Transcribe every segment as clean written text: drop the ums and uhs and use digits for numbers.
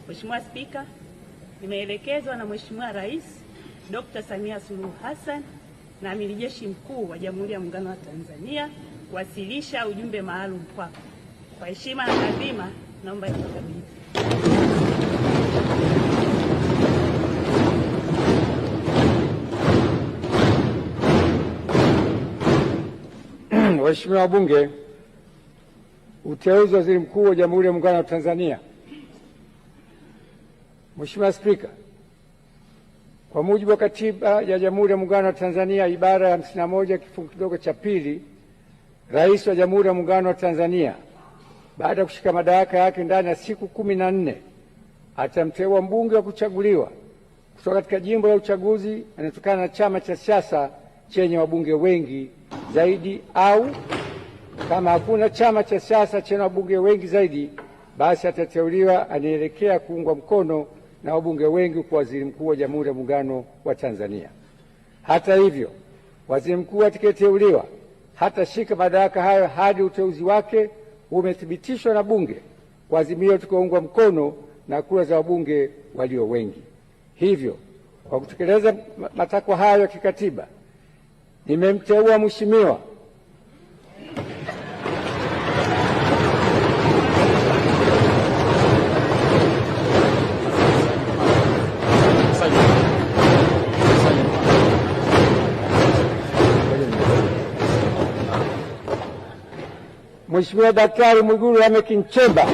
Mheshimiwa Spika, nimeelekezwa na Mheshimiwa Rais Dr. Samia Suluhu Hassan na Amiri Jeshi Mkuu wa Jamhuri ya Muungano wa Tanzania kuwasilisha ujumbe maalum kwako. Kwa heshima na taadhima, naomba nikukabidhi. Waheshimiwa wabunge, uteuzi wa Waziri Mkuu wa Jamhuri ya Muungano wa Tanzania. Mheshimiwa Spika, kwa mujibu wa Katiba ya Jamhuri ya Muungano wa Tanzania ibara ya 51 kifungu kidogo cha pili, Rais wa Jamhuri ya Muungano wa Tanzania baada ya kushika madaraka yake ndani ya siku 14 atamteua mbunge wa kuchaguliwa kutoka katika jimbo la uchaguzi anatokana na chama cha siasa chenye wabunge wengi zaidi, au kama hakuna chama cha siasa chenye wabunge wengi zaidi, basi atateuliwa anaelekea kuungwa mkono na wabunge wengi kwa Waziri Mkuu wa Jamhuri ya Muungano wa Tanzania. Hata hivyo, Waziri Mkuu atakayeteuliwa hatashika madaraka hayo hadi uteuzi wake umethibitishwa na Bunge kwa azimio tukaungwa mkono na kura za wabunge walio wengi. Hivyo, kwa kutekeleza matakwa hayo ya kikatiba, nimemteua Mheshimiwa Daktari Mwigulu Lameck Nchemba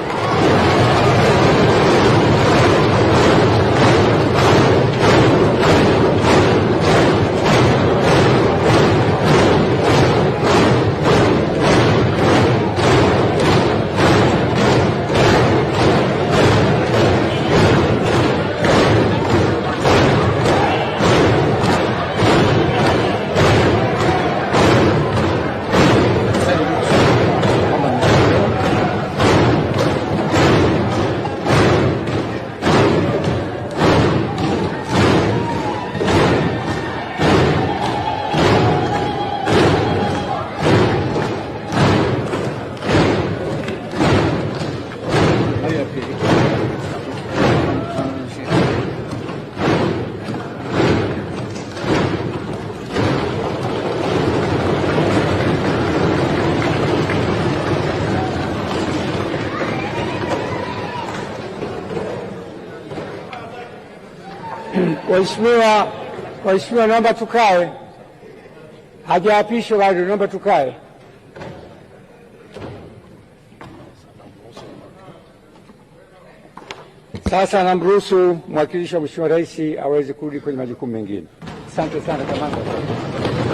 Waheshimiwa, naomba tukae. Hajaapishwa bado, naomba tukae. Sasa namruhusu mwakilishi wa Mheshimiwa Rais aweze kurudi kwenye majukumu mengine. Asante sana kamanda.